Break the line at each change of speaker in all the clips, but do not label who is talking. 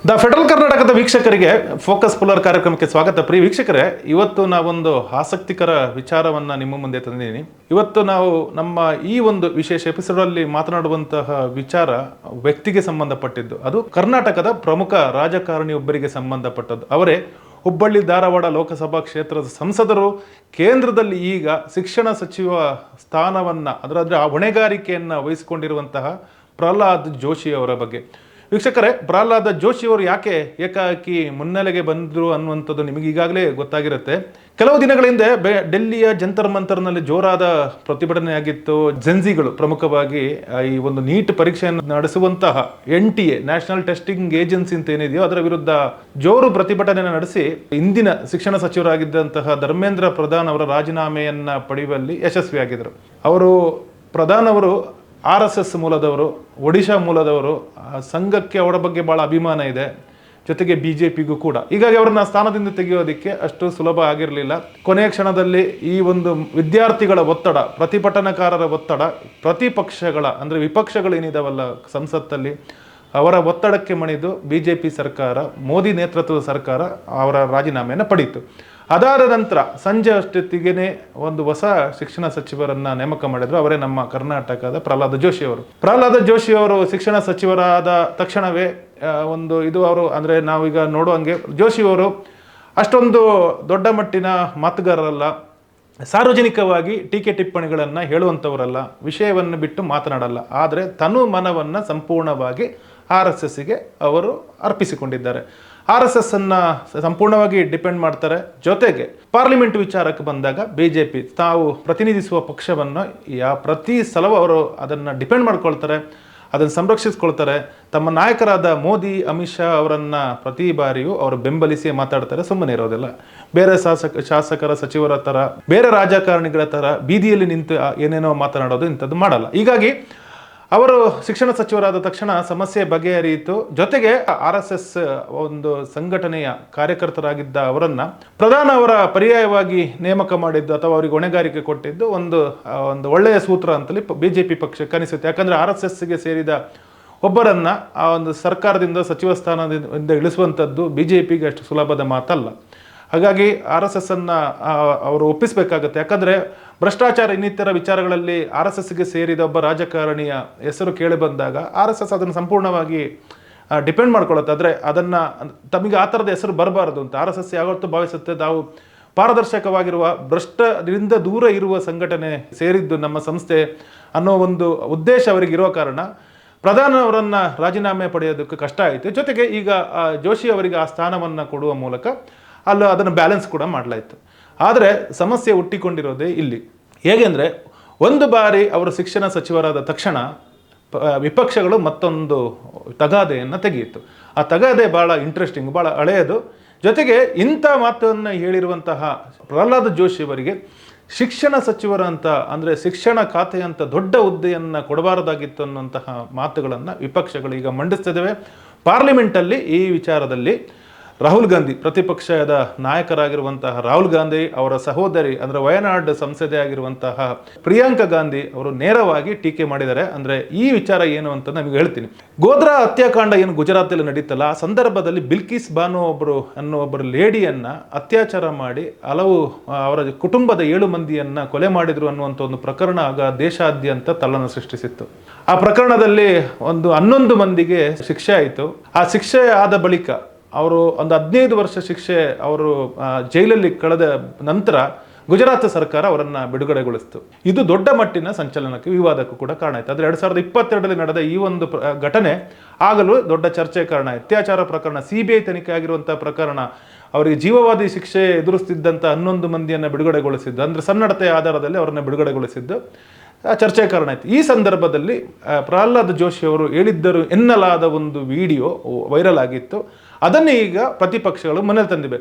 The federal ಕರ್ನಾಟಕದ ವೀಕ್ಷಕರಿಗೆ focus puller ಕಾರ್ಯಕ್ರಮಕ್ಕೆ ಸ್ವಾಗತ. ಪ್ರಿಯ ವೀಕ್ಷಕರೇ, ಇವತ್ತು ನಾವೊಂದು ಆಸಕ್ತಿಕರ ವಿಚಾರವನ್ನು ನಿಮ್ಮ ಮುಂದೆ ತಂದಿದ್ದೀನಿ. ಇವತ್ತು ನಾವು ನಮ್ಮ ಈ ಒಂದು ವಿಶೇಷ ಎಪಿಸೋಡಲ್ಲಿ ಮಾತನಾಡುವಂತಹ ವಿಚಾರ ವ್ಯಕ್ತಿಗೆ ಸಂಬಂಧಪಟ್ಟಿದ್ದು. ಅದು ಕರ್ನಾಟಕದ ಪ್ರಮುಖ ರಾಜಕಾರಣಿಯೊಬ್ಬರಿಗೆ ಸಂಬಂಧಪಟ್ಟದ್ದು. ಅವರೇ ಹುಬ್ಬಳ್ಳಿ ಧಾರವಾಡ ಲೋಕಸಭಾ ಕ್ಷೇತ್ರದ ಸಂಸದರು, ಕೇಂದ್ರದಲ್ಲಿ ಈಗ ಶಿಕ್ಷಣ ಸಚಿವ ಸ್ಥಾನವನ್ನು ಅದರ ಹೊಣೆಗಾರಿಕೆಯನ್ನು ವಹಿಸಿಕೊಂಡಿರುವಂತಹ ಪ್ರಹ್ಲಾದ್ ಜೋಶಿ ಅವರ ಬಗ್ಗೆ. ವೀಕ್ಷಕರೇ, ಪ್ರಹ್ಲಾದ್ ಜೋಶಿ ಅವರು ಯಾಕೆ ಏಕಾಏಕಿ ಮುನ್ನೆಲೆಗೆ ಬಂದರು ಅನ್ನುವಂಥದ್ದು ನಿಮಗೆ ಈಗಾಗಲೇ ಗೊತ್ತಾಗಿರುತ್ತೆ. ಕೆಲವು ದಿನಗಳ ಹಿಂದೆ ಡೆಲ್ಲಿಯ ಜಂತರ್ ಮಂತರ್ನಲ್ಲಿ ಜೋರಾದ ಪ್ರತಿಭಟನೆ ಆಗಿತ್ತು. ಜೆನ್ಸಿಗಳು ಪ್ರಮುಖವಾಗಿ ಈ ಒಂದು ನೀಟ್ ಪರೀಕ್ಷೆಯನ್ನು ನಡೆಸುವಂತಹ NTA ನ್ಯಾಷನಲ್ ಟೆಸ್ಟಿಂಗ್ ಏಜೆನ್ಸಿ ಅಂತ ಏನಿದೆಯೋ ಅದರ ವಿರುದ್ಧ ಜೋರು ಪ್ರತಿಭಟನೆಯನ್ನು ನಡೆಸಿ ಇಂದಿನ ಶಿಕ್ಷಣ ಸಚಿವರಾಗಿದ್ದಂತಹ ಧರ್ಮೇಂದ್ರ ಪ್ರಧಾನ್ ಅವರ ರಾಜೀನಾಮೆಯನ್ನು ಪಡೆಯುವಲ್ಲಿ ಯಶಸ್ವಿಯಾಗಿದ್ದರು. ಪ್ರಧಾನ್ ಅವರು RSS ಮೂಲದವರು, ಒಡಿಶಾ ಮೂಲದವರು. ಸಂಘಕ್ಕೆ ಅವರ ಬಗ್ಗೆ ಭಾಳ ಅಭಿಮಾನ ಇದೆ, ಜೊತೆಗೆ BJPಗೂ ಕೂಡ. ಹೀಗಾಗಿ ಅವರನ್ನ ಸ್ಥಾನದಿಂದ ತೆಗೆಯೋದಕ್ಕೆ ಅಷ್ಟು ಸುಲಭ ಆಗಿರಲಿಲ್ಲ. ಕೊನೆಯ ಕ್ಷಣದಲ್ಲಿ ಈ ಒಂದು ವಿದ್ಯಾರ್ಥಿಗಳ ಒತ್ತಡ, ಪ್ರತಿಭಟನಾಕಾರರ ಒತ್ತಡ, ಪ್ರತಿಪಕ್ಷಗಳ ಅಂದರೆ ವಿಪಕ್ಷಗಳೇನಿದಾವಲ್ಲ ಸಂಸತ್ತಲ್ಲಿ, ಅವರ ಒತ್ತಡಕ್ಕೆ ಮಣಿದು BJP ಸರ್ಕಾರ, ಮೋದಿ ನೇತೃತ್ವದ ಸರ್ಕಾರ ಅವರ ರಾಜೀನಾಮೆಯನ್ನು ಪಡೀತು. ಅದಾದ ನಂತರ ಸಂಜೆ ಅಷ್ಟೊತ್ತಿಗೆ ಒಂದು ಹೊಸ ಶಿಕ್ಷಣ ಸಚಿವರನ್ನ ನೇಮಕ ಮಾಡಿದ್ರು. ಅವರೇ ನಮ್ಮ ಕರ್ನಾಟಕದ ಪ್ರಹ್ಲಾದ್ ಜೋಶಿ ಅವರು. ಪ್ರಹ್ಲಾದ್ ಜೋಶಿ ಅವರು ಶಿಕ್ಷಣ ಸಚಿವರಾದ ತಕ್ಷಣವೇ ಅವರು ಅಂದರೆ ನಾವೀಗ ನೋಡುವಂಗೆ ಜೋಶಿ ಅವರು ಅಷ್ಟೊಂದು ದೊಡ್ಡ ಮಟ್ಟಿನ ಮಾತುಗಾರರಲ್ಲ, ಸಾರ್ವಜನಿಕವಾಗಿ ಟೀಕೆ ಟಿಪ್ಪಣಿಗಳನ್ನು ಹೇಳುವಂಥವರಲ್ಲ, ವಿಷಯವನ್ನು ಬಿಟ್ಟು ಮಾತನಾಡಲ್ಲ. ಆದರೆ ತನು ಮನವನ್ನು ಸಂಪೂರ್ಣವಾಗಿ RSSಗೆ ಅವರು ಅರ್ಪಿಸಿಕೊಂಡಿದ್ದಾರೆ. RSS ಅನ್ನು ಸಂಪೂರ್ಣವಾಗಿ ಡಿಪೆಂಡ್ ಮಾಡ್ತಾರೆ. ಜೊತೆಗೆ ಪಾರ್ಲಿಮೆಂಟ್ ವಿಚಾರಕ್ಕೆ ಬಂದಾಗ BJP ತಾವು ಪ್ರತಿನಿಧಿಸುವ ಪಕ್ಷವನ್ನು ಪ್ರತಿ ಸಲವೂ ಅವರು ಅದನ್ನು ಡಿಪೆಂಡ್ ಮಾಡ್ಕೊಳ್ತಾರೆ, ಅದನ್ನು ಸಂರಕ್ಷಿಸ್ಕೊಳ್ತಾರೆ. ತಮ್ಮ ನಾಯಕರಾದ ಮೋದಿ, ಅಮಿತ್ ಶಾ ಅವರನ್ನು ಪ್ರತಿ ಬಾರಿಯೂ ಅವರು ಬೆಂಬಲಿಸಿ ಮಾತಾಡ್ತಾರೆ, ಸುಮ್ಮನೆ ಇರೋದಿಲ್ಲ. ಬೇರೆ ಶಾಸಕರ ಸಚಿವರ ಥರ, ಬೇರೆ ರಾಜಕಾರಣಿಗಳ ಥರ ಬೀದಿಯಲ್ಲಿ ನಿಂತು ಏನೇನೋ ಮಾತನಾಡೋದು ಇಂಥದ್ದು ಮಾಡಲ್ಲ. ಹೀಗಾಗಿ ಅವರು ಶಿಕ್ಷಣ ಸಚಿವರಾದ ತಕ್ಷಣ ಸಮಸ್ಯೆ ಬಗೆಹರಿಯಿತು. ಜೊತೆಗೆ RSS ಒಂದು ಸಂಘಟನೆಯ ಕಾರ್ಯಕರ್ತರಾಗಿದ್ದ ಅವರನ್ನು ಪ್ರಧಾನ ಅವರ ಪರ್ಯಾಯವಾಗಿ ನೇಮಕ ಮಾಡಿದ್ದು ಅಥವಾ ಅವರಿಗೆ ಹೊಣೆಗಾರಿಕೆ ಕೊಟ್ಟಿದ್ದು ಒಂದು ಒಳ್ಳೆಯ ಸೂತ್ರ ಅಂತಲೇ BJP ಪಕ್ಷಕ್ಕೆ ಅನಿಸುತ್ತೆ. ಯಾಕಂದರೆ RSSಗೆ ಸೇರಿದ ಒಬ್ಬರನ್ನ ಆ ಒಂದು ಸರ್ಕಾರದಿಂದ ಸಚಿವ ಸ್ಥಾನದಿಂದ ಇಳಿಸುವಂಥದ್ದು BJPಗೆ ಅಷ್ಟು ಸುಲಭದ ಮಾತಲ್ಲ. ಹಾಗಾಗಿ RSSನ್ನು ಅವರು ಒಪ್ಪಿಸಬೇಕಾಗತ್ತೆ. ಯಾಕಂದರೆ ಭ್ರಷ್ಟಾಚಾರ ಇನ್ನಿತರ ವಿಚಾರಗಳಲ್ಲಿ RSSಗೆ ಸೇರಿದ ಒಬ್ಬ ರಾಜಕಾರಣಿಯ ಹೆಸರು ಕೇಳಿ ಬಂದಾಗ RSS ಅದನ್ನು ಸಂಪೂರ್ಣವಾಗಿ ಡಿಪೆಂಡ್ ಮಾಡ್ಕೊಳ್ಳುತ್ತೆ. ಆದರೆ ಅದನ್ನು ತಮಗೆ ಆ ಥರದ ಹೆಸರು ಬರಬಾರದು ಅಂತ RSS ಯಾವತ್ತೂ ಭಾವಿಸುತ್ತೆ. ತಾವು ಪಾರದರ್ಶಕವಾಗಿರುವ, ಭ್ರಷ್ಟದಿಂದ ದೂರ ಇರುವ ಸಂಘಟನೆ ಸೇರಿದ್ದು ನಮ್ಮ ಸಂಸ್ಥೆ ಅನ್ನೋ ಒಂದು ಉದ್ದೇಶ ಅವರಿಗೆ ಇರೋ ಕಾರಣ ಪ್ರಧಾನ ಅವರನ್ನು ರಾಜೀನಾಮೆ ಪಡೆಯೋದಕ್ಕೆ ಕಷ್ಟ ಆಯಿತು. ಜೊತೆಗೆ ಈಗ ಜೋಶಿ ಅವರಿಗೆ ಆ ಸ್ಥಾನವನ್ನು ಕೊಡುವ ಮೂಲಕ ಅದನ್ನು ಬ್ಯಾಲೆನ್ಸ್ ಕೂಡ ಮಾಡಲಾಯಿತು. ಆದರೆ ಸಮಸ್ಯೆ ಹುಟ್ಟಿಕೊಂಡಿರೋದೇ ಇಲ್ಲಿ. ಹೇಗೆಂದರೆ, ಒಂದು ಬಾರಿ ಅವರು ಶಿಕ್ಷಣ ಸಚಿವರಾದ ತಕ್ಷಣ ವಿಪಕ್ಷಗಳು ಮತ್ತೊಂದು ತಗಾದೆಯನ್ನು ತೆಗೆಯಿತು. ಆ ತಗಾದೆ ಭಾಳ ಇಂಟ್ರೆಸ್ಟಿಂಗ್, ಭಾಳ ಹಳೆಯದು. ಜೊತೆಗೆ ಇಂಥ ಮಾತನ್ನು ಹೇಳಿರುವಂತಹ ಪ್ರಹ್ಲಾದ್ ಜೋಶಿ ಅವರಿಗೆ ಶಿಕ್ಷಣ ಸಚಿವರಂತ ಅಂದರೆ ಶಿಕ್ಷಣ ಖಾತೆಯಂಥ ದೊಡ್ಡ ಹುದ್ದೆಯನ್ನು ಕೊಡಬಾರದಾಗಿತ್ತು ಅನ್ನುವಂತಹ ಮಾತುಗಳನ್ನು ವಿಪಕ್ಷಗಳು ಈಗ ಮಂಡಿಸ್ತಿದ್ದೇವೆ. ಪಾರ್ಲಿಮೆಂಟಲ್ಲಿ ಈ ವಿಚಾರದಲ್ಲಿ ರಾಹುಲ್ ಗಾಂಧಿ, ಪ್ರತಿಪಕ್ಷದ ನಾಯಕರಾಗಿರುವಂತಹ ರಾಹುಲ್ ಗಾಂಧಿ ಅವರ ಸಹೋದರಿ ಅಂದರೆ ವಯನಾಡ್ ಸಂಸದೆ ಆಗಿರುವಂತಹ ಪ್ರಿಯಾಂಕಾ ಗಾಂಧಿ ಅವರು ನೇರವಾಗಿ ಟೀಕೆ ಮಾಡಿದ್ದಾರೆ. ಅಂದರೆ ಈ ವಿಚಾರ ಏನು ಅಂತ ನಮಗೆ ಹೇಳ್ತೀನಿ. ಗೋಧ್ರಾ ಹತ್ಯಾಕಾಂಡ ಏನು ಗುಜರಾತಲ್ಲಿ ನಡೀತಲ್ಲ, ಆ ಸಂದರ್ಭದಲ್ಲಿ ಬಿಲ್ಕಿಸ್ ಬಾನು ಒಬ್ಬರು ಲೇಡಿಯನ್ನು ಅತ್ಯಾಚಾರ ಮಾಡಿ ಹಲವು ಅವರ ಕುಟುಂಬದ 7 ಮಂದಿಯನ್ನು ಕೊಲೆ ಮಾಡಿದ್ರು ಅನ್ನುವಂಥ ಒಂದು ಪ್ರಕರಣ ಆಗ ದೇಶಾದ್ಯಂತ ತಲ್ಲನ್ನು ಸೃಷ್ಟಿಸಿತ್ತು. ಆ ಪ್ರಕರಣದಲ್ಲಿ 11 ಮಂದಿಗೆ ಶಿಕ್ಷೆ ಆಯಿತು. ಆ ಶಿಕ್ಷೆ ಆದ ಬಳಿಕ ಅವರು 15 ವರ್ಷ ಶಿಕ್ಷೆ ಅವರು ಜೈಲಲ್ಲಿ ಕಳೆದ ನಂತರ ಗುಜರಾತ್ ಸರ್ಕಾರ ಅವರನ್ನು ಬಿಡುಗಡೆಗೊಳಿಸಿತು. ಇದು ದೊಡ್ಡ ಮಟ್ಟಿನ ಸಂಚಲನಕ್ಕೆ, ವಿವಾದಕ್ಕೂ ಕೂಡ ಕಾರಣ ಆಯಿತು. ಆದರೆ 2022ರಲ್ಲಿ ನಡೆದ ಈ ಒಂದು ಘಟನೆ ಆಗಲೂ ದೊಡ್ಡ ಚರ್ಚೆ ಕಾರಣ ಆಯಿತು. ಅತ್ಯಾಚಾರ ಪ್ರಕರಣ, CBI ತನಿಖೆ ಆಗಿರುವಂಥ ಪ್ರಕರಣ, ಅವರಿಗೆ ಜೀವವಾದಿ ಶಿಕ್ಷೆ ಎದುರಿಸ್ತಿದ್ದಂಥ 11 ಮಂದಿಯನ್ನು ಬಿಡುಗಡೆಗೊಳಿಸಿದ್ದು, ಅಂದರೆ ಸನ್ನಡತೆಯ ಆಧಾರದಲ್ಲಿ ಅವರನ್ನು ಬಿಡುಗಡೆಗೊಳಿಸಿದ್ದು ಚರ್ಚೆ ಕಾರಣ ಆಯಿತು. ಈ ಸಂದರ್ಭದಲ್ಲಿ ಪ್ರಹ್ಲಾದ್ ಜೋಶಿ ಅವರು ಹೇಳಿದ್ದರು ಎನ್ನಲಾದ ಒಂದು ವಿಡಿಯೋ ವೈರಲ್ ಆಗಿತ್ತು. ಅದನ್ನೇ ಈಗ ಪ್ರತಿಪಕ್ಷಗಳು ಮನೇಲಿ ತಂದಿವೆ.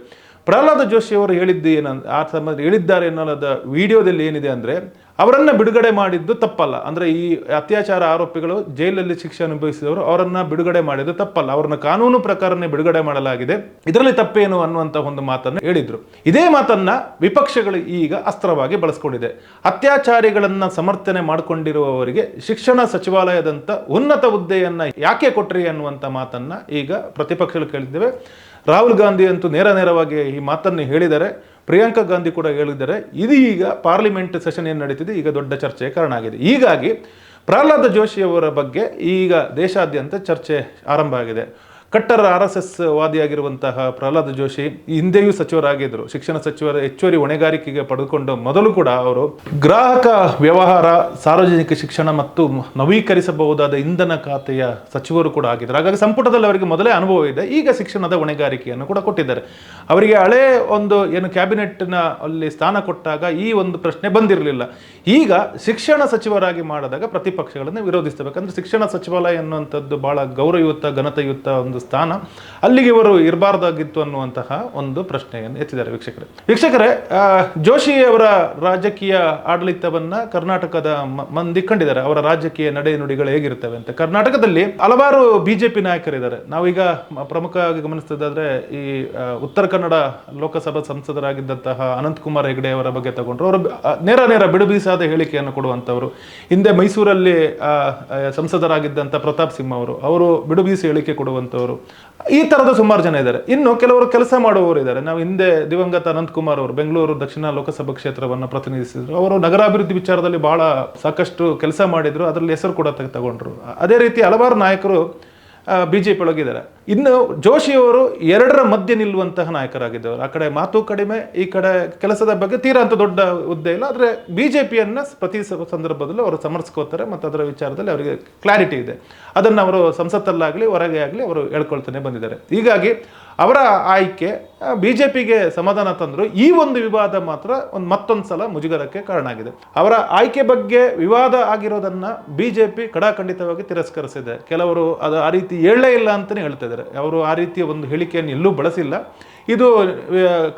ಪ್ರಹ್ಲಾದ ಜೋಶಿ ಅವರು ಹೇಳಿದ್ದು ಆ ಸಂಬಂಧ ಹೇಳಿದ್ದಾರೆ ಎನ್ನಲಾದ ವಿಡಿಯೋದಲ್ಲಿ ಏನಿದೆ ಅಂದ್ರೆ, ಅವರನ್ನ ಬಿಡುಗಡೆ ಮಾಡಿದ್ದು ತಪ್ಪಲ್ಲ. ಅಂದ್ರೆ ಈ ಅತ್ಯಾಚಾರ ಆರೋಪಿಗಳು ಜೈಲಲ್ಲಿ ಶಿಕ್ಷೆ ಅನುಭವಿಸಿದವರು, ಅವರನ್ನ ಬಿಡುಗಡೆ ಮಾಡಿದ್ದು ತಪ್ಪಲ್ಲ, ಅವರನ್ನ ಕಾನೂನು ಪ್ರಕಾರನೇ ಬಿಡುಗಡೆ ಮಾಡಲಾಗಿದೆ, ಇದರಲ್ಲಿ ತಪ್ಪೇನು ಅನ್ನುವಂತ ಒಂದು ಮಾತನ್ನು ಹೇಳಿದ್ರು. ಇದೇ ಮಾತನ್ನ ವಿಪಕ್ಷಗಳು ಈಗ ಅಸ್ತ್ರವಾಗಿ ಬಳಸ್ಕೊಂಡಿದೆ. ಅತ್ಯಾಚಾರಿಗಳನ್ನ ಸಮರ್ಥನೆ ಮಾಡಿಕೊಂಡಿರುವವರಿಗೆ ಶಿಕ್ಷಣ ಸಚಿವಾಲಯದಂತ ಉನ್ನತ ಹುದ್ದೆಯನ್ನ ಯಾಕೆ ಕೊಟ್ರಿ ಅನ್ನುವಂತ ಮಾತನ್ನ ಈಗ ಪ್ರತಿಪಕ್ಷಗಳು ಕೇಳಿದ್ದೇವೆ. ರಾಹುಲ್ ಗಾಂಧಿ ಅಂತೂ ನೇರವಾಗಿ ಈ ಮಾತನ್ನು ಹೇಳಿದ್ದಾರೆ, ಪ್ರಿಯಾಂಕಾ ಗಾಂಧಿ ಕೂಡ ಹೇಳಿದ್ದಾರೆ. ಇದು ಈಗ ಪಾರ್ಲಿಮೆಂಟ್ ಸೆಷನ್ ಏನು ನಡೀತಿದೆ, ಈಗ ದೊಡ್ಡ ಚರ್ಚೆಗೆ ಕಾರಣ ಆಗಿದೆ. ಹೀಗಾಗಿ ಪ್ರಹ್ಲಾದ ಜೋಶಿ ಅವರ ಬಗ್ಗೆ ಈಗ ದೇಶಾದ್ಯಂತ ಚರ್ಚೆ ಆರಂಭ ಆಗಿದೆ. ಕಟ್ಟರ್ RSS ವಾದಿಯಾಗಿರುವಂತಹ ಪ್ರಹ್ಲಾದ ಜೋಶಿ ಹಿಂದೆಯೂ ಸಚಿವರಾಗಿದ್ದರು. ಶಿಕ್ಷಣ ಸಚಿವರ ಹೆಚ್ಚುವರಿ ಹೊಣೆಗಾರಿಕೆಗೆ ಪಡೆದುಕೊಂಡು ಮೊದಲು ಕೂಡ ಅವರು ಗ್ರಾಹಕ ವ್ಯವಹಾರ, ಸಾರ್ವಜನಿಕ ಶಿಕ್ಷಣ ಮತ್ತು ನವೀಕರಿಸಬಹುದಾದ ಇಂಧನ ಖಾತೆಯ ಸಚಿವರು ಕೂಡ ಆಗಿದ್ದರು. ಹಾಗಾಗಿ ಸಂಪುಟದಲ್ಲಿ ಅವರಿಗೆ ಮೊದಲೇ ಅನುಭವ ಇದೆ. ಈಗ ಶಿಕ್ಷಣದ ಹೊಣೆಗಾರಿಕೆಯನ್ನು ಕೂಡ ಕೊಟ್ಟಿದ್ದಾರೆ. ಅವರಿಗೆ ಹಳೆ ಒಂದು ಏನು ಕ್ಯಾಬಿನೆಟ್ನ ಅಲ್ಲಿ ಸ್ಥಾನ ಕೊಟ್ಟಾಗ ಈ ಒಂದು ಪ್ರಶ್ನೆ ಬಂದಿರಲಿಲ್ಲ. ಈಗ ಶಿಕ್ಷಣ ಸಚಿವರಾಗಿ ಮಾಡಿದಾಗ ಪ್ರತಿಪಕ್ಷಗಳನ್ನು ವಿರೋಧಿಸಬೇಕಂದ್ರೆ ಶಿಕ್ಷಣ ಸಚಿವಾಲಯ ಎನ್ನುವಂಥದ್ದು ಬಹಳ ಗೌರವಯುತ, ಘನತೆಯುತ ಒಂದು ಸ್ಥಾನ, ಅಲ್ಲಿಗೆ ಇವರು ಇರಬಾರ್ದಾಗಿತ್ತು ಅನ್ನುವಂತಹ ಒಂದು ಪ್ರಶ್ನೆಯನ್ನು ಎತ್ತಿದ್ದಾರೆ. ವೀಕ್ಷಕರೇ, ಜೋಶಿ ಅವರ ರಾಜಕೀಯ ಆಡಳಿತವನ್ನ ಕರ್ನಾಟಕದ ಮಂದಿ ಕಂಡಿದ್ದಾರೆ. ಅವರ ರಾಜಕೀಯ ನಡೆ ನುಡಿಗಳು ಹೇಗಿರ್ತವೆ ಅಂತ. ಕರ್ನಾಟಕದಲ್ಲಿ ಹಲವಾರು ಬಿಜೆಪಿ ನಾಯಕರಿದ್ದಾರೆ. ನಾವೀಗ ಪ್ರಮುಖವಾಗಿ ಗಮನಿಸೋದಾದ್ರೆ ಈ ಉತ್ತರ ಕನ್ನಡ ಲೋಕಸಭಾ ಸಂಸದರಾಗಿದ್ದಂತಹ ಅನಂತಕುಮಾರ್ ಹೆಗಡೆ ಅವರ ಬಗ್ಗೆ ತಗೊಂಡ್ರು. ಅವರು ನೇರ ಬಿಡುಬೀಸಾದ ಹೇಳಿಕೆಯನ್ನು ಕೊಡುವಂಥವ್ರು. ಹಿಂದೆ ಮೈಸೂರಲ್ಲಿ ಸಂಸದರಾಗಿದ್ದಂಥ ಪ್ರತಾಪ್ ಸಿಂಹ ಅವರು ಬಿಡುಬೀಸಿ ಹೇಳಿಕೆ ಕೊಡುವಂಥವ್ರು. ಈ ತರದ ಸುಮಾರು ಜನ ಇದ್ದಾರೆ. ಇನ್ನು ಕೆಲವರು ಕೆಲಸ ಮಾಡುವವರು ಇದ್ದಾರೆ. ನಾವು ಹಿಂದೆ ದಿವಂಗತ ಅನಂತಕುಮಾರ್ ಅವರು ಬೆಂಗಳೂರು ದಕ್ಷಿಣ ಲೋಕಸಭಾ ಕ್ಷೇತ್ರವನ್ನು ಪ್ರತಿನಿಧಿಸಿದ್ರು. ಅವರು ನಗರಾಭಿವೃದ್ಧಿ ವಿಚಾರದಲ್ಲಿ ಬಹಳ ಸಾಕಷ್ಟು ಕೆಲಸ ಮಾಡಿದ್ರು, ಅದರಲ್ಲಿ ಹೆಸರು ಕೂಡ ತಗೊಂಡ್ರು. ಅದೇ ರೀತಿ ಹಲವಾರು ನಾಯಕರು ಬಿಜೆಪಿ ಒಳಗಿದ್ದಾರೆ. ಇನ್ನು ಜೋಶಿಯವರು ಎರಡರ ಮಧ್ಯೆ ನಿಲ್ಲುವಂತಹ ನಾಯಕರಾಗಿದ್ದವರು. ಆ ಕಡೆ ಮಾತು ಕಡಿಮೆ, ಈ ಕಡೆ ಕೆಲಸದ ಬಗ್ಗೆ ತೀರಾ ಅಂತ ದೊಡ್ಡ ಹುದ್ದೆ ಇಲ್ಲ. ಆದರೆ ಬಿಜೆಪಿಯನ್ನ ಪ್ರತಿ ಸಂದರ್ಭದಲ್ಲೂ ಅವರು ಸಮರ್ಥಿಸ್ಕೋತಾರೆ ಮತ್ತು ಅದರ ವಿಚಾರದಲ್ಲಿ ಅವರಿಗೆ ಕ್ಲಾರಿಟಿ ಇದೆ. ಅದನ್ನು ಅವರು ಸಂಸತ್ತಲ್ಲಾಗಲಿ ಹೊರಗೆ ಆಗಲಿ ಅವರು ಹೇಳ್ಕೊಳ್ತಾನೆ ಬಂದಿದ್ದಾರೆ. ಹೀಗಾಗಿ ಅವರ ಆಯ್ಕೆ ಬಿಜೆಪಿಗೆ ಸಮಾಧಾನ ತಂದ್ರು. ಈ ಒಂದು ವಿವಾದ ಮಾತ್ರ ಮತ್ತೊಂದು ಸಲ ಮುಜುಗರಕ್ಕೆ ಕಾರಣ ಆಗಿದೆ. ಅವರ ಆಯ್ಕೆ ಬಗ್ಗೆ ವಿವಾದ ಆಗಿರೋದನ್ನ ಬಿಜೆಪಿ ಕಡಾಖಂಡಿತವಾಗಿ ತಿರಸ್ಕರಿಸಿದೆ. ಕೆಲವರು ಅದು ಆ ರೀತಿ ಹೇಳಲೇ ಇಲ್ಲ ಅಂತಾನೆ ಹೇಳ್ತಾ ಇದ್ದಾರೆ. ಅವರು ಆ ರೀತಿಯ ಒಂದು ಹೇಳಿಕೆಯನ್ನು ಎಲ್ಲೂ ಬಳಸಿಲ್ಲ. ಇದು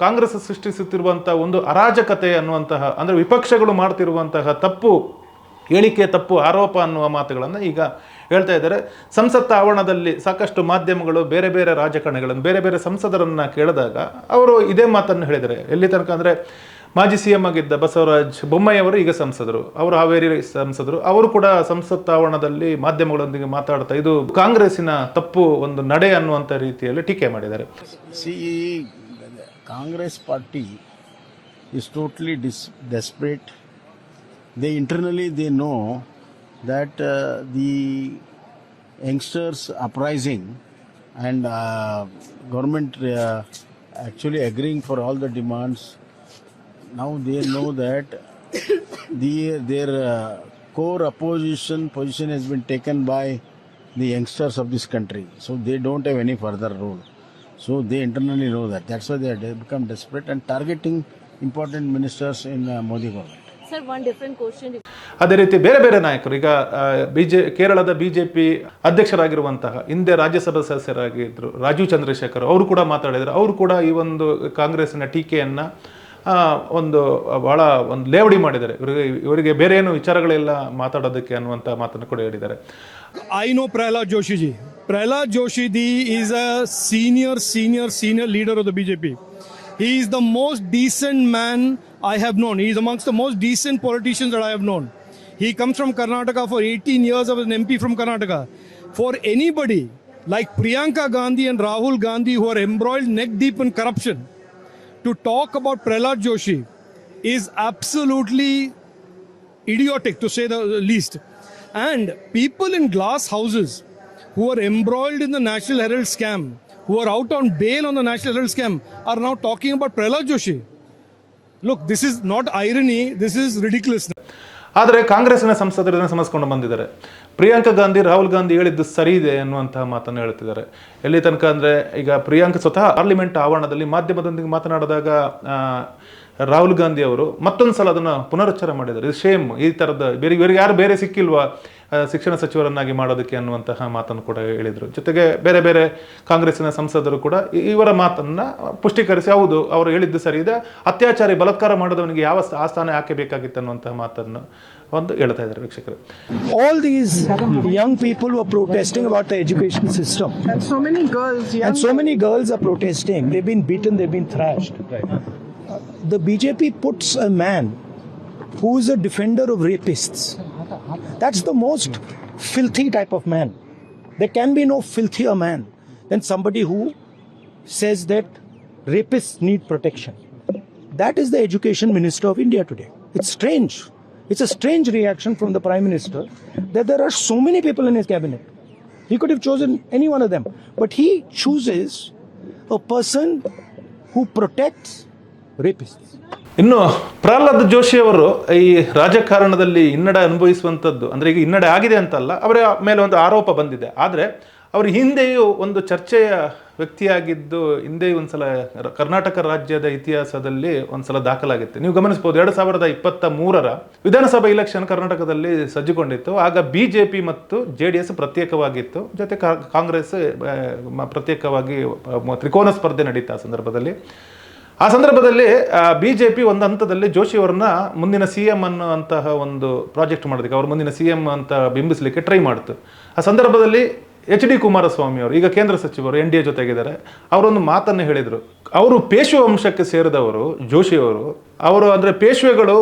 ಕಾಂಗ್ರೆಸ್ ಸೃಷ್ಟಿಸುತ್ತಿರುವಂತಹ ಒಂದು ಅರಾಜಕತೆ ಅನ್ನುವಂತಹ, ಅಂದ್ರೆ ವಿಪಕ್ಷಗಳು ಮಾಡ್ತಿರುವಂತಹ ತಪ್ಪು ಹೇಳಿಕೆ, ತಪ್ಪು ಆರೋಪ ಅನ್ನುವ ಮಾತುಗಳನ್ನು ಈಗ ಹೇಳ್ತಾ ಇದ್ದಾರೆ. ಸಂಸತ್ ಆವರಣದಲ್ಲಿ ಸಾಕಷ್ಟು ಮಾಧ್ಯಮಗಳು ಬೇರೆ ಬೇರೆ ರಾಜಕಾರಣಿಗಳನ್ನು, ಬೇರೆ ಬೇರೆ ಸಂಸದರನ್ನ ಕೇಳಿದಾಗ ಅವರು ಇದೇ ಮಾತನ್ನು ಹೇಳಿದ್ದಾರೆ. ಎಲ್ಲಿ ತನಕ ಅಂದರೆ ಮಾಜಿ CM ಆಗಿದ್ದ ಬಸವರಾಜ ಬೊಮ್ಮಾಯಿ ಅವರು ಈಗ ಸಂಸದರು, ಅವರು ಹಾವೇರಿ ಸಂಸದರು, ಅವರು ಕೂಡ ಸಂಸತ್ ಆವರಣದಲ್ಲಿ ಮಾಧ್ಯಮಗಳೊಂದಿಗೆ ಮಾತಾಡ್ತಾ ಇದು ಕಾಂಗ್ರೆಸ್ಸಿನ ತಪ್ಪು ಒಂದು ನಡೆ ಅನ್ನುವಂಥ ರೀತಿಯಲ್ಲಿ ಟೀಕೆ ಮಾಡಿದ್ದಾರೆ.
Congress party is totally desperate. Internally they know that the youngsters uprising and government actually agreeing for all the demands. Now they know that their core opposition position has been taken by the youngsters of this country. So they don't have any further role. So they internally know that. That's why they have become desperate and targeting important ministers in Modi government.
Sir, one different question.
ಅದೇ ರೀತಿ ಬೇರೆ ಬೇರೆ ನಾಯಕರು ಈಗ ಕೇರಳದ BJP ಅಧ್ಯಕ್ಷರಾಗಿರುವಂತಹ ಹಿಂದೆ ರಾಜ್ಯಸಭಾ ಸದಸ್ಯರಾಗಿದ್ರು ರಾಜೀವ್ ಚಂದ್ರಶೇಖರ್ ಅವರು ಕೂಡ ಮಾತಾಡಿದ್ರು. ಅವರು ಕೂಡ ಈ ಒಂದು ಕಾಂಗ್ರೆಸ್ನ ಟೀಕೆಯನ್ನ ಒಂದು ಬಹಳ ಒಂದು ಲೇವಡಿ ಮಾಡಿದ್ದಾರೆ. ಇವರಿಗೆ ಬೇರೆ ಏನು ವಿಚಾರಗಳೆಲ್ಲ ಮಾತಾಡೋದಕ್ಕೆ ಅನ್ನುವಂಥ ಮಾತನ್ನು ಕೂಡ ಹೇಳಿದ್ದಾರೆ.
I know Prahlad Joshi ji. Prahlad Joshi ji is a senior leader of the BJP. He is the most decent man I have known. He is amongst the most decent politicians that I have known. He comes from Karnataka for 18 years. I was an MP from Karnataka. For anybody like Priyanka Gandhi and Rahul Gandhi who are embroiled neck deep in corruption, to talk about Prahlad Joshi is absolutely idiotic, to say the least. And people in glass houses who are embroiled in the National Herald scam, who are out on bail on the National Herald scam, are now talking about Prahlad Joshi. Look, this is not irony, this is ridiculous.
ಆದರೆ ಕಾಂಗ್ರೆಸ್ನ ಸಂಸದರನ್ನು ಸಮಸ್ಕೊಂಡು ಬಂದಿದ್ದಾರೆ. ಪ್ರಿಯಾಂಕಾ ಗಾಂಧಿ ರಾಹುಲ್ ಗಾಂಧಿ ಹೇಳಿದ್ದು ಸರಿ ಇದೆ ಅನ್ನುವಂತಹ ಮಾತನ್ನು ಹೇಳ್ತಿದ್ದಾರೆ. ಎಲ್ಲಿ ತನಕ ಅಂದರೆ ಈಗ ಪ್ರಿಯಾಂಕಾ ಸ್ವತಃ ಪಾರ್ಲಿಮೆಂಟ್ ಆವರಣದಲ್ಲಿ ಮಾಧ್ಯಮದೊಂದಿಗೆ ಮಾತನಾಡಿದಾಗ ರಾಹುಲ್ ಗಾಂಧಿ ಅವರು ಮತ್ತೊಂದು ಸಲ ಅದನ್ನು ಪುನರುಚ್ಚಾರ ಮಾಡಿದ್ದಾರೆ. ಇದು ಶೇಮ್, ಈ ಥರದ ಇವರಿಗೆ ಯಾರು ಬೇರೆ ಸಿಕ್ಕಿಲ್ವಾ ಶಿಕ್ಷಣ ಸಚಿವರನ್ನಾಗಿ ಮಾಡೋದಕ್ಕೆ ಅನ್ನುವಂತಹ ಮಾತನ್ನು ಕೂಡ ಹೇಳಿದರು. ಜೊತೆಗೆ ಬೇರೆ ಬೇರೆ ಕಾಂಗ್ರೆಸ್ಸಿನ ಸಂಸದರು ಕೂಡ ಇವರ ಮಾತನ್ನು ಪುಷ್ಟೀಕರಿಸಿ ಹೌದು ಅವರು ಹೇಳಿದ್ದು ಸರಿ ಇದೆ, ಅತ್ಯಾಚಾರಿ ಬಲಾತ್ಕಾರ ಮಾಡೋದವನಿಗೆ ಯಾವ ಸ್ಥಾನ ಯಾಕೆ ಬೇಕಾಗಿತ್ತು ಅನ್ನುವಂತಹ ಮಾತನ್ನು ಒಂದು ಹೇಳ್ತಾ ಇದ್ದಾರೆ ವೀಕ್ಷಕರು.
All these young people were protesting about the education system.
And so many girls,
And so many girls are protesting. They've been beaten, they've been thrashed. The BJP puts a man who is a defender of rapists. That's the most filthy type of man. There can be no filthier man than somebody who says that rapists need protection. That is the education minister of India today. It's strange. It's a strange reaction from the Prime Minister that there are so many people in his cabinet. He could have chosen any one of them. But he chooses a person who protects rapists.
ಇನ್ನು ಪ್ರಹ್ಲಾದ್ ಜೋಶಿ ಅವರು ಈ ರಾಜಕಾರಣದಲ್ಲಿ ಹಿನ್ನಡೆ ಅನುಭವಿಸುವಂಥದ್ದು, ಅಂದರೆ ಈಗ ಹಿನ್ನಡೆ ಆಗಿದೆ ಅಂತಲ್ಲ, ಅವರ ಮೇಲೆ ಒಂದು ಆರೋಪ ಬಂದಿದೆ. ಆದರೆ ಅವರು ಹಿಂದೆಯೂ ಒಂದು ಚರ್ಚೆಯ ವ್ಯಕ್ತಿಯಾಗಿದ್ದು ಹಿಂದೆಯೂ ಒಂದ್ಸಲ ಕರ್ನಾಟಕ ರಾಜ್ಯದ ಇತಿಹಾಸದಲ್ಲಿ ಒಂದ್ಸಲ ದಾಖಲಾಗಿತ್ತು. ನೀವು ಗಮನಿಸಬಹುದು 2023 ವಿಧಾನಸಭಾ ಇಲೆಕ್ಷನ್ ಕರ್ನಾಟಕದಲ್ಲಿ ಸಜ್ಜುಗೊಂಡಿತ್ತು. ಆಗ BJP ಮತ್ತು JDS ಪ್ರತ್ಯೇಕವಾಗಿತ್ತು, ಜೊತೆ ಕಾಂಗ್ರೆಸ್ ಪ್ರತ್ಯೇಕವಾಗಿ ತ್ರಿಕೋನ ಸ್ಪರ್ಧೆ ನಡೀತಾ ಆ ಸಂದರ್ಭದಲ್ಲಿ BJP ಒಂದು ಹಂತದಲ್ಲಿ ಜೋಶಿ ಅವರನ್ನ ಮುಂದಿನ CM ಅನ್ನುವಂತಹ ಒಂದು ಪ್ರಾಜೆಕ್ಟ್ ಮಾಡೋದಕ್ಕೆ, ಅವ್ರ ಮುಂದಿನ CM ಅಂತ ಬಿಂಬಿಸಲಿಕ್ಕೆ ಟ್ರೈ ಮಾಡ್ತು. ಆ ಸಂದರ್ಭದಲ್ಲಿ HD ಕುಮಾರಸ್ವಾಮಿ ಅವರು, ಈಗ ಕೇಂದ್ರ ಸಚಿವರು, NDA ಜೊತೆಗಿದ್ದಾರೆ, ಅವರೊಂದು ಮಾತನ್ನು ಹೇಳಿದರು. ಅವರು ಪೇಶ್ವೆ ವಂಶಕ್ಕೆ ಸೇರಿದವರು ಜೋಶಿ ಅವರು ಅಂದರೆ ಪೇಶ್ವೆಗಳು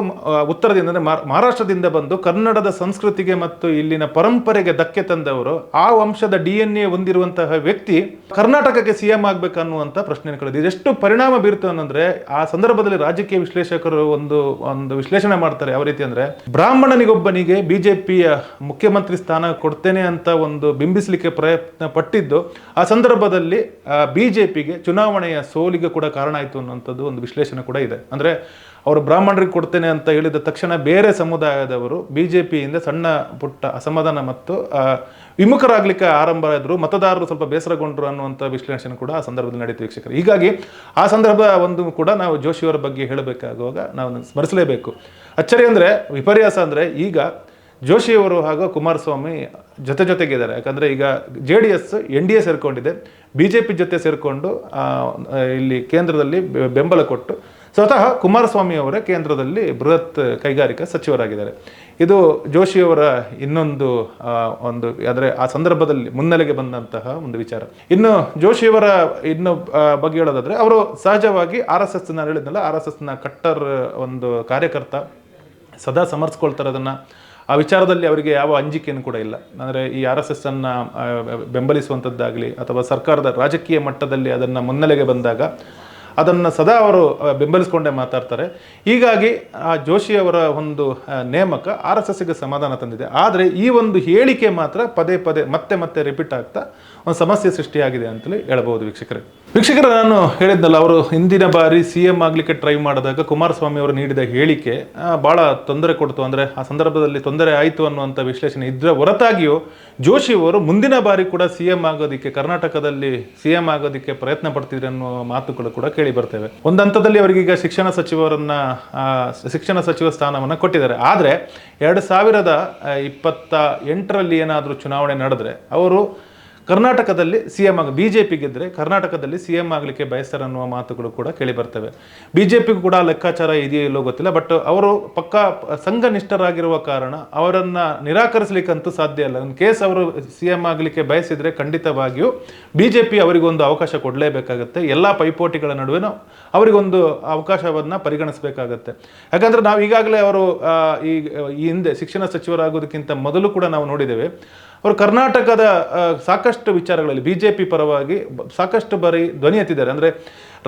ಉತ್ತರದಿಂದ ಅಂದರೆ ಮಹಾರಾಷ್ಟ್ರದಿಂದ ಬಂದು ಕನ್ನಡದ ಸಂಸ್ಕೃತಿಗೆ ಮತ್ತು ಇಲ್ಲಿನ ಪರಂಪರೆಗೆ ಧಕ್ಕೆ ತಂದವರು. ಆ ವಂಶದ DNA ಹೊಂದಿರುವಂತಹ ವ್ಯಕ್ತಿ ಕರ್ನಾಟಕಕ್ಕೆ CM ಆಗ್ಬೇಕನ್ನುವಂಥ ಪ್ರಶ್ನೆ ಕೇಳಿದೆ. ಇದೆಷ್ಟು ಪರಿಣಾಮ ಬೀರ್ತು ಅನ್ನಂದ್ರೆ ಆ ಸಂದರ್ಭದಲ್ಲಿ ರಾಜಕೀಯ ವಿಶ್ಲೇಷಕರು ಒಂದು ವಿಶ್ಲೇಷಣೆ ಮಾಡ್ತಾರೆ. ಯಾವ ರೀತಿ ಅಂದರೆ ಬ್ರಾಹ್ಮಣನಿಗೊಬ್ಬನಿಗೆ BJPಯ ಮುಖ್ಯಮಂತ್ರಿ ಸ್ಥಾನ ಕೊಡ್ತೇನೆ ಅಂತ ಒಂದು ಬಿಂಬಿಸಲಿಕ್ಕೆ ಪ್ರಯತ್ನ ಪಟ್ಟಿದ್ದು ಆ ಸಂದರ್ಭದಲ್ಲಿ BJPಗೆ ಚುನಾವಣೆಯ ಸೋಲಿಗೆ ಕೂಡ ಕಾರಣ ಆಯಿತು ಅನ್ನುವಂಥದ್ದು ಒಂದು ವಿಶ್ಲೇಷಣೆ ಕೂಡ ಇದೆ. ಅಂದರೆ ಅವರು ಬ್ರಾಹ್ಮಣರಿಗೆ ಕೊಡ್ತೇನೆ ಅಂತ ಹೇಳಿದ ತಕ್ಷಣ ಬೇರೆ ಸಮುದಾಯದವರು BJPಯಿಂದ ಸಣ್ಣ ಪುಟ್ಟ ಅಸಮಾಧಾನ ಮತ್ತು ವಿಮುಖರಾಗಲಿಕ್ಕೆ ಆರಂಭ ಆದರು, ಮತದಾರರು ಸ್ವಲ್ಪ ಬೇಸರಗೊಂಡರು ಅನ್ನುವಂಥ ವಿಶ್ಲೇಷಣೆ ಕೂಡ ಆ ಸಂದರ್ಭದಲ್ಲಿ ನಡೀತು ವೀಕ್ಷಕರು. ಹೀಗಾಗಿ ಆ ಸಂದರ್ಭ ಒಂದು ಕೂಡ ನಾವು ಜೋಶಿಯವರ ಬಗ್ಗೆ ಹೇಳಬೇಕಾಗುವಾಗ ನಾವು ಸ್ಮರಿಸಲೇಬೇಕು. ಅಚ್ಚರಿ ಅಂದರೆ ವಿಪರ್ಯಾಸ ಅಂದರೆ ಈಗ ಜೋಶಿಯವರು ಹಾಗೂ ಕುಮಾರಸ್ವಾಮಿ ಜೊತೆಗಿದ್ದಾರೆ. ಯಾಕಂದರೆ ಈಗ JDS NDA ಸೇರಿಕೊಂಡಿದೆ, BJP ಜೊತೆ ಸೇರಿಕೊಂಡು ಇಲ್ಲಿ ಕೇಂದ್ರದಲ್ಲಿ ಬೆಂಬಲ ಕೊಟ್ಟು ಸ್ವತಃ ಕುಮಾರಸ್ವಾಮಿ ಅವರೇ ಕೇಂದ್ರದಲ್ಲಿ ಬೃಹತ್ ಕೈಗಾರಿಕಾ ಸಚಿವರಾಗಿದ್ದಾರೆ. ಇದು ಜೋಶಿಯವರ ಇನ್ನೊಂದು ಅಂದರೆ ಆ ಸಂದರ್ಭದಲ್ಲಿ ಮುನ್ನೆಲೆಗೆ ಬಂದಂತಹ ಒಂದು ವಿಚಾರ. ಇನ್ನು ಜೋಶಿಯವರ ಬಗ್ಗೆ ಹೇಳೋದಾದ್ರೆ ಅವರು ಸಹಜವಾಗಿ RSS ನಾನು ಹೇಳಿದ್ನಲ್ಲ, RSSನ ಕಟ್ಟರ್ ಒಂದು ಕಾರ್ಯಕರ್ತ, ಸದಾ ಸಮರ್ಸ್ಕೊಳ್ತಾರೆ ಅದನ್ನು. ಆ ವಿಚಾರದಲ್ಲಿ ಅವರಿಗೆ ಯಾವ ಅಂಜಿಕೆಯನ್ನು ಕೂಡ ಇಲ್ಲ. ಅಂದರೆ ಈ RSS ಅನ್ನು ಬೆಂಬಲಿಸುವಂಥದ್ದಾಗಲಿ ಅಥವಾ ಸರ್ಕಾರದ ರಾಜಕೀಯ ಮಟ್ಟದಲ್ಲಿ ಅದನ್ನು ಮುನ್ನೆಲೆಗೆ ಬಂದಾಗ ಅದನ್ನು ಸದಾ ಅವರು ಬೆಂಬಲಿಸಿಕೊಂಡೇ ಮಾತಾಡ್ತಾರೆ. ಹೀಗಾಗಿ ಆ ಜೋಶಿಯವರ ಒಂದು ನೇಮಕ RSSಗೆ ಸಮಾಧಾನ ತಂದಿದೆ. ಆದರೆ ಈ ಒಂದು ಹೇಳಿಕೆ ಮಾತ್ರ ಪದೇ ಮತ್ತೆ ರಿಪೀಟ್ ಆಗ್ತಾ ಒಂದು ಸಮಸ್ಯೆ ಸೃಷ್ಟಿಯಾಗಿದೆ ಅಂತಲೇ ಹೇಳ್ಬೋದು ವೀಕ್ಷಕರೇ. ನಾನು ಹೇಳಿದ್ನಲ್ಲ, ಅವರು ಹಿಂದಿನ ಬಾರಿ CM ಆಗಲಿಕ್ಕೆ ಟ್ರೈ ಮಾಡಿದಾಗ ಕುಮಾರಸ್ವಾಮಿ ಅವರು ನೀಡಿದ ಹೇಳಿಕೆ ಭಾಳ ತೊಂದರೆ ಕೊಡ್ತು. ಅಂದರೆ ಆ ಸಂದರ್ಭದಲ್ಲಿ ತೊಂದರೆ ಆಯಿತು ಅನ್ನುವಂಥ ವಿಶ್ಲೇಷಣೆ ಇದರ ಹೊರತಾಗಿಯೂ ಜೋಶಿಯವರು ಮುಂದಿನ ಬಾರಿ ಕೂಡ CM ಆಗೋದಕ್ಕೆ, ಕರ್ನಾಟಕದಲ್ಲಿ CM ಆಗೋದಕ್ಕೆ ಪ್ರಯತ್ನ ಪಡ್ತಿದ್ರು ಅನ್ನುವ ಮಾತುಗಳು ಕೂಡ ಕೇಳಿ ಬರ್ತೇವೆ. ಒಂದು ಹಂತದಲ್ಲಿ ಅವರಿಗೀಗ ಶಿಕ್ಷಣ ಸಚಿವ ಸ್ಥಾನವನ್ನು ಕೊಟ್ಟಿದ್ದಾರೆ. ಆದರೆ 2028ರಲ್ಲಿ ಏನಾದರೂ ಚುನಾವಣೆ ನಡೆದ್ರೆ ಅವರು ಕರ್ನಾಟಕದಲ್ಲಿ CM BJP ಗೆದ್ದರೆ ಕರ್ನಾಟಕದಲ್ಲಿ CM ಆಗಲಿಕ್ಕೆ ಬಯಸ್ತಾರೆ ಅನ್ನುವ ಮಾತುಗಳು ಕೂಡ ಕೇಳಿ ಬರ್ತವೆ. BJPಗೂ ಕೂಡ ಲೆಕ್ಕಾಚಾರ ಇದೆಯೋ ಇಲ್ಲೋ ಗೊತ್ತಿಲ್ಲ, ಬಟ್ ಅವರು ಪಕ್ಕಾ ಸಂಘನಿಷ್ಠರಾಗಿರುವ ಕಾರಣ ಅವರನ್ನು ನಿರಾಕರಿಸಲಿಕ್ಕಂತೂ ಸಾಧ್ಯ ಇಲ್ಲ. ಒಂದು ಕೇಸ್ ಅವರು CM ಆಗಲಿಕ್ಕೆ ಬಯಸಿದರೆ ಖಂಡಿತವಾಗಿಯೂ BJP ಅವರಿಗೊಂದು ಅವಕಾಶ ಕೊಡಲೇಬೇಕಾಗತ್ತೆ. ಎಲ್ಲ ಪೈಪೋಟಿಗಳ ನಡುವೆನೂ ಅವರಿಗೊಂದು ಅವಕಾಶವನ್ನು ಪರಿಗಣಿಸಬೇಕಾಗತ್ತೆ. ಯಾಕಂದರೆ ನಾವು ಈಗಾಗಲೇ ಅವರು ಈ ಹಿಂದೆ ಶಿಕ್ಷಣ ಸಚಿವರಾಗೋದಕ್ಕಿಂತ ಮೊದಲು ಕೂಡ ನಾವು ನೋಡಿದ್ದೇವೆ, ಅವರು ಕರ್ನಾಟಕದ ಸಾಕಷ್ಟು ವಿಚಾರಗಳಲ್ಲಿ BJP ಪರವಾಗಿ ಸಾಕಷ್ಟು ಬಾರಿ ಧ್ವನಿ ಎತ್ತಿದ್ದಾರೆ. ಅಂದರೆ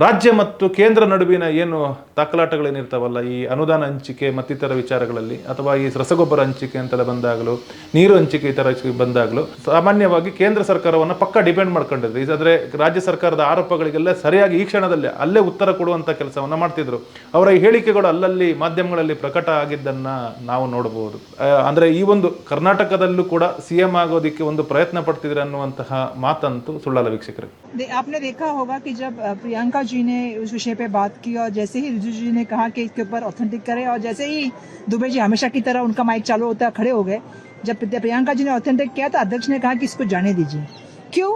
ರಾಜ್ಯ ಮತ್ತು ಕೇಂದ್ರ ನಡುವಿನ ಏನು ತಾಕಲಾಟಗಳೇನಿರ್ತಾವಲ್ಲ, ಈ ಅನುದಾನ ಹಂಚಿಕೆ ಮತ್ತಿತರ ವಿಚಾರಗಳಲ್ಲಿ, ಅಥವಾ ಈ ರಸಗೊಬ್ಬರ ಹಂಚಿಕೆ ಅಂತೆಲ್ಲ ಬಂದಾಗಲೂ, ನೀರು ಹಂಚಿಕೆ ಈ ಥರ ಬಂದಾಗಲೂ ಸಾಮಾನ್ಯವಾಗಿ ಕೇಂದ್ರ ಸರ್ಕಾರವನ್ನು ಪಕ್ಕ ಡಿಪೆಂಡ್ ಮಾಡ್ಕೊಂಡಿದ್ರು. ಅಂದರೆ ರಾಜ್ಯ ಸರ್ಕಾರದ ಆರೋಪಗಳಿಗೆಲ್ಲ ಸರಿಯಾಗಿ ಈ ಕ್ಷಣದಲ್ಲಿ ಅಲ್ಲೇ ಉತ್ತರ ಕೊಡುವಂಥ ಕೆಲಸವನ್ನು ಮಾಡ್ತಿದ್ರು. ಅವರ ಈ ಹೇಳಿಕೆಗಳು ಅಲ್ಲಲ್ಲಿ ಮಾಧ್ಯಮಗಳಲ್ಲಿ ಪ್ರಕಟ ಆಗಿದ್ದನ್ನು ನಾವು ನೋಡಬಹುದು. ಅಂದರೆ ಈ ಒಂದು ಕರ್ನಾಟಕದಲ್ಲೂ ಕೂಡ CM ಆಗೋದಕ್ಕೆ ಒಂದು ಪ್ರಯತ್ನ ಪಡ್ತಿದ್ರೆ ಅನ್ನುವಂತಹ ಮಾತಂತೂ ಸುಳ್ಳಲ್ಲ ವೀಕ್ಷಕರೇ.
आपने देखा होगा कि जब प्रियंका जी ने उस विषय पे बात की और जैसे ही रिजिजू जी ने कहा कि इसके ऊपर ऑथेंटिक करें और जैसे ही दुबे जी हमेशा की तरह उनका माइक चालू होता खड़े हो गए, जब प्रियंका जी ने ऑथेंटिक किया तो अध्यक्ष ने कहा कि इसको जाने दीजिए। क्यों?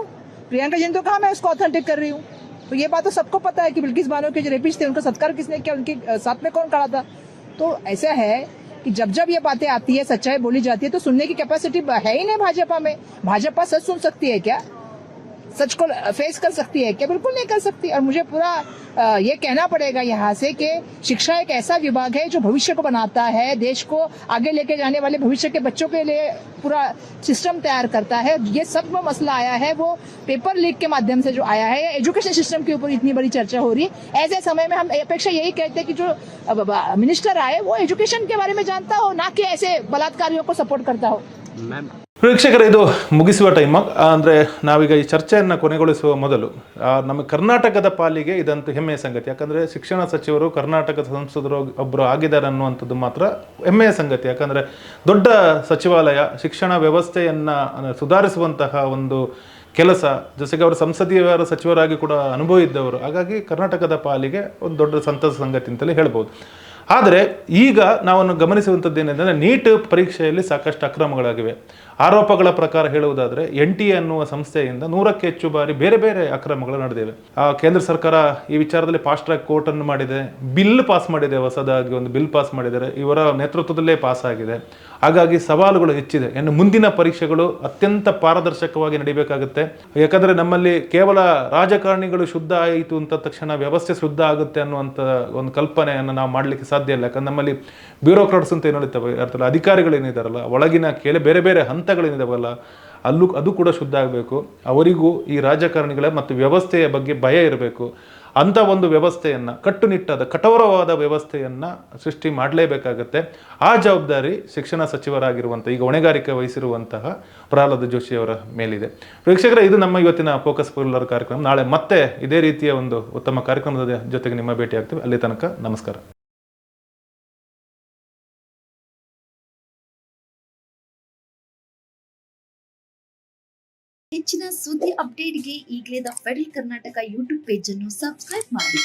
प्रियंका जी ने तो कहा मैं उसको ऑथेंटिक कर रही हूँ। तो ये बात तो सबको पता है कि बिल्किस बानो के जो रेपिस्ट थे उनका सत्कार किसने किया, उनके साथ में कौन खड़ा था। तो ऐसा है कि जब जब ये बातें आती है, सच्चाई बोली जाती है, तो सुनने की कैपेसिटी है ही नहीं भाजपा में। भाजपा सच सुन सकती है क्या? सच को फेस कर सकती है क्या? बिल्कुल नहीं कर सकती। और मुझे पूरा ये कहना पड़ेगा यहाँ से कि शिक्षा एक ऐसा विभाग है जो भविष्य को बनाता है, देश को आगे लेके जाने वाले भविष्य के बच्चों के लिए पूरा सिस्टम तैयार करता है। ये सब में मसला आया है वो पेपर लीक के माध्यम से जो आया है, एजुकेशन सिस्टम के ऊपर इतनी बड़ी चर्चा हो रही है। ऐसे समय में हम अपेक्षा यही कहते हैं कि जो मिनिस्टर आए वो एजुकेशन के बारे में जानता हो, ना कि ऐसे बलात्कारियों को सपोर्ट करता हो।
ವೀಕ್ಷಕರೇ, ಇದು ಮುಗಿಸುವ ಟೈಮ್ ಅಂದರೆ ನಾವೀಗ ಈ ಚರ್ಚೆಯನ್ನು ಕೊನೆಗೊಳಿಸುವ ಮೊದಲು ನಮ್ಮ ಕರ್ನಾಟಕದ ಪಾಲಿಗೆ ಇದಂತೂ ಹೆಮ್ಮೆಯ ಸಂಗತಿ. ಯಾಕಂದರೆ ಶಿಕ್ಷಣ ಸಚಿವರು ಕರ್ನಾಟಕದ ಸಂಸದರು ಒಬ್ಬರು ಆಗಿದ್ದಾರೆ ಅನ್ನುವಂಥದ್ದು ಮಾತ್ರ ಹೆಮ್ಮೆಯ ಸಂಗತಿ. ಯಾಕಂದರೆ ದೊಡ್ಡ ಸಚಿವಾಲಯ ಶಿಕ್ಷಣ ವ್ಯವಸ್ಥೆಯನ್ನು ಸುಧಾರಿಸುವಂತಹ ಒಂದು ಕೆಲಸ, ಜೊತೆಗೆ ಅವರು ಸಂಸದೀಯ ವ್ಯವಹಾರ ಸಚಿವರಾಗಿ ಕೂಡ ಅನುಭವ ಇದ್ದವರು. ಹಾಗಾಗಿ ಕರ್ನಾಟಕದ ಪಾಲಿಗೆ ಒಂದು ದೊಡ್ಡ ಸಂತಸ ಸಂಗತಿ ಅಂತಲೇ ಹೇಳ್ಬೋದು. ಆದರೆ ಈಗ ನಾವು ಗಮನಿಸುವಂಥದ್ದು ಏನೆಂದರೆ ನೀಟ್ ಪರೀಕ್ಷೆಯಲ್ಲಿ ಸಾಕಷ್ಟು ಅಕ್ರಮಗಳಾಗಿವೆ. ಆರೋಪಗಳ ಪ್ರಕಾರ ಹೇಳುವುದಾದರೆ NTA ಅನ್ನುವ ಸಂಸ್ಥೆಯಿಂದ 100ಕ್ಕೂ ಹೆಚ್ಚು ಬಾರಿ ಬೇರೆ ಬೇರೆ ಅಕ್ರಮಗಳು ನಡೆದಿವೆ. ಕೇಂದ್ರ ಸರ್ಕಾರ ಈ ವಿಚಾರದಲ್ಲಿ ಫಾಸ್ಟ್ ಟ್ರ್ಯಾಕ್ ಕೋರ್ಟನ್ನು ಮಾಡಿದೆ, ಬಿಲ್ ಪಾಸ್ ಮಾಡಿದೆ, ಹೊಸದಾಗಿ ಒಂದು ಬಿಲ್ ಪಾಸ್ ಮಾಡಿದ್ದಾರೆ, ಇವರ ನೇತೃತ್ವದಲ್ಲೇ ಪಾಸ್ ಆಗಿದೆ. ಹಾಗಾಗಿ ಸವಾಲುಗಳು ಹೆಚ್ಚಿದೆ. ಇನ್ನು ಮುಂದಿನ ಪರೀಕ್ಷೆಗಳು ಅತ್ಯಂತ ಪಾರದರ್ಶಕವಾಗಿ ನಡಿಬೇಕಾಗುತ್ತೆ. ಯಾಕಂದರೆ ನಮ್ಮಲ್ಲಿ ಕೇವಲ ರಾಜಕಾರಣಿಗಳು ಶುದ್ಧ ಆಯಿತು ಅಂತ ತಕ್ಷಣ ವ್ಯವಸ್ಥೆ ಶುದ್ಧ ಆಗುತ್ತೆ ಅನ್ನುವಂಥ ಒಂದು ಕಲ್ಪನೆಯನ್ನು ನಾವು ಮಾಡಲಿಕ್ಕೆ ಸಾಧ್ಯ ಇಲ್ಲ. ಯಾಕಂದ್ರೆ ನಮ್ಮಲ್ಲಿ ಬ್ಯೂರೋಕ್ರಾಟ್ಸ್ ಅಂತ ಏನು ಹೇಳ್ತವೆ, ಅರ್ಥಲ್ಲ ಅಧಿಕಾರಿಗಳೇನಿದಾರಲ್ಲ, ಒಳಗಿನ ಬೇರೆ ಬೇರೆ ಹಂತಗಳೇನಿದಾವಲ್ಲ, ಅದು ಕೂಡ ಶುದ್ಧ ಆಗಬೇಕು. ಅವರಿಗೂ ಈ ರಾಜಕಾರಣಿಗಳ ಮತ್ತು ವ್ಯವಸ್ಥೆಯ ಬಗ್ಗೆ ಭಯ ಇರಬೇಕು. ಅಂಥ ಒಂದು ವ್ಯವಸ್ಥೆಯನ್ನು, ಕಟ್ಟುನಿಟ್ಟಾದ ಕಠೋರವಾದ ವ್ಯವಸ್ಥೆಯನ್ನು ಸೃಷ್ಟಿ ಮಾಡಲೇಬೇಕಾಗತ್ತೆ. ಆ ಜವಾಬ್ದಾರಿ ಶಿಕ್ಷಣ ಸಚಿವರಾಗಿರುವಂಥ, ಈಗ ಹೊಣೆಗಾರಿಕೆ ವಹಿಸಿರುವಂತಹ ಪ್ರಹ್ಲಾದ್ ಜೋಶಿ ಅವರ ಮೇಲಿದೆ. ವೀಕ್ಷಕರೇ, ಇದು ನಮ್ಮ ಇವತ್ತಿನ ಫೋಕಸ್ ಪೂರ್ಲರ್ ಕಾರ್ಯಕ್ರಮ. ನಾಳೆ ಮತ್ತೆ ಇದೇ ರೀತಿಯ ಒಂದು ಉತ್ತಮ ಕಾರ್ಯಕ್ರಮದ ಜೊತೆಗೆ ನಿಮ್ಮ ಭೇಟಿ ಆಗ್ತೀವಿ. ಅಲ್ಲಿ ತನಕ ನಮಸ್ಕಾರ.
ಹೆಚ್ಚಿನ ಸುದ್ದಿ ಅಪ್ಡೇಟ್ಗೆ ಈಗಲೇ the federal Karnataka YouTube page ಅನ್ನು ಸಬ್ಸ್ಕ್ರೈಬ್ ಮಾಡಿ.